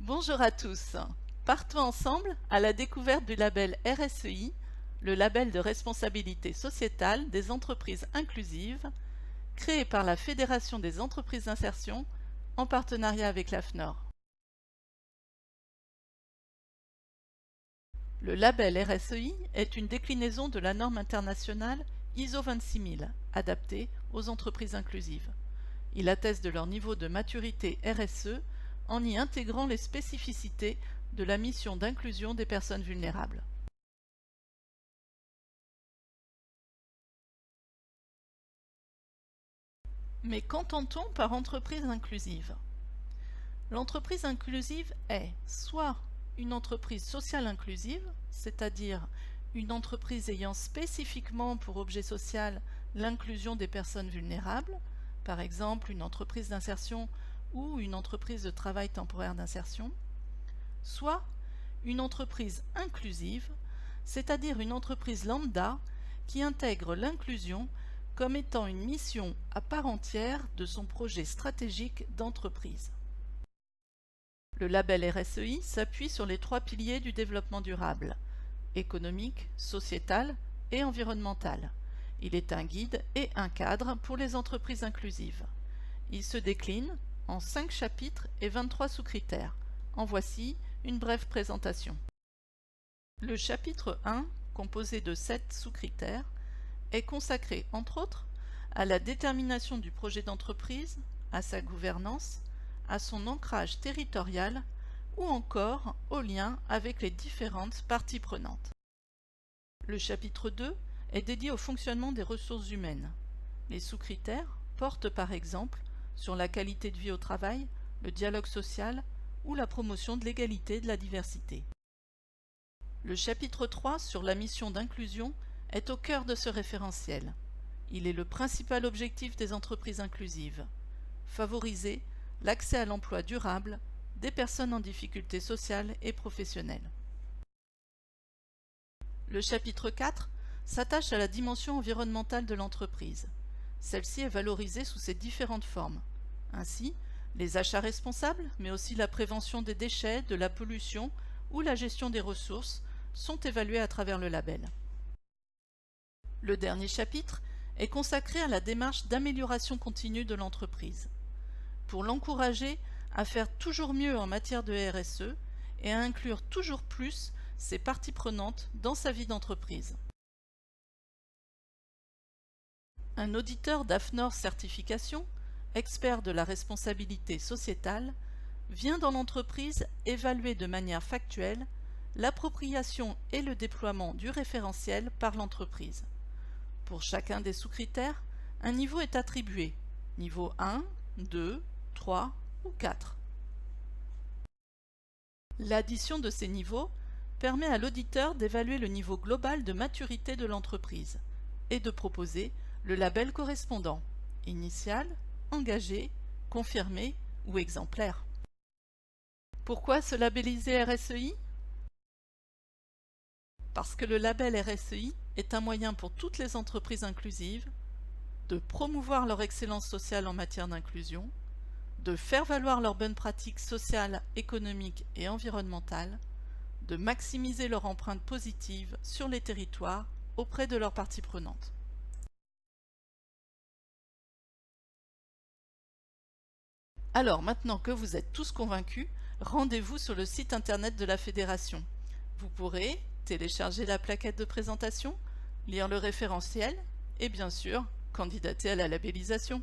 Bonjour à tous. Partons ensemble à la découverte du label RSEI, le label de responsabilité sociétale des entreprises inclusives, créé par la Fédération des entreprises d'insertion en partenariat avec l'AFNOR. Le label RSEI est une déclinaison de la norme internationale ISO 26000, adaptée aux entreprises inclusives. Il atteste de leur niveau de maturité RSE en y intégrant les spécificités de la mission d'inclusion des personnes vulnérables. Mais qu'entend-on par entreprise inclusive? L'entreprise inclusive est soit une entreprise sociale inclusive, c'est-à-dire une entreprise ayant spécifiquement pour objet social l'inclusion des personnes vulnérables, par exemple une entreprise d'insertion ou une entreprise de travail temporaire d'insertion, soit une entreprise inclusive, c'est-à-dire une entreprise lambda qui intègre l'inclusion comme étant une mission à part entière de son projet stratégique d'entreprise. Le label RSEI s'appuie sur les trois piliers du développement durable, économique, sociétal et environnemental. Il est un guide et un cadre pour les entreprises inclusives. Il se décline en 5 chapitres et 23 sous-critères. En voici une brève présentation. Le chapitre 1, composé de 7 sous-critères, est consacré, entre autres, à la détermination du projet d'entreprise, à sa gouvernance, à son ancrage territorial ou encore au lien avec les différentes parties prenantes. Le chapitre 2 est dédié au fonctionnement des ressources humaines. Les sous-critères portent par exemple sur la qualité de vie au travail, le dialogue social ou la promotion de l'égalité et de la diversité. Le chapitre 3 sur la mission d'inclusion est au cœur de ce référentiel. Il est le principal objectif des entreprises inclusives: favoriser l'accès à l'emploi durable des personnes en difficulté sociale et professionnelle. Le chapitre 4 s'attache à la dimension environnementale de l'entreprise. Celle-ci est valorisée sous ses différentes formes. Ainsi, les achats responsables, mais aussi la prévention des déchets, de la pollution ou la gestion des ressources sont évalués à travers le label. Le dernier chapitre est consacré à la démarche d'amélioration continue de l'entreprise, pour l'encourager à faire toujours mieux en matière de RSE et à inclure toujours plus ses parties prenantes dans sa vie d'entreprise. Un auditeur d'AFNOR Certification, expert de la responsabilité sociétale, vient dans l'entreprise évaluer de manière factuelle l'appropriation et le déploiement du référentiel par l'entreprise. Pour chacun des sous-critères, un niveau est attribué, niveau 1, 2, 3 ou 4. L'addition de ces niveaux permet à l'auditeur d'évaluer le niveau global de maturité de l'entreprise et de proposer le label correspondant, initial, engagé, confirmé ou exemplaire. Pourquoi se labelliser RSEI? Parce que le label RSEI est un moyen pour toutes les entreprises inclusives de promouvoir leur excellence sociale en matière d'inclusion, de faire valoir leurs bonnes pratiques sociales, économiques et environnementales, de maximiser leur empreinte positive sur les territoires auprès de leurs parties prenantes. Alors maintenant que vous êtes tous convaincus, rendez-vous sur le site internet de la Fédération. Vous pourrez télécharger la plaquette de présentation, lire le référentiel et bien sûr candidater à la labellisation.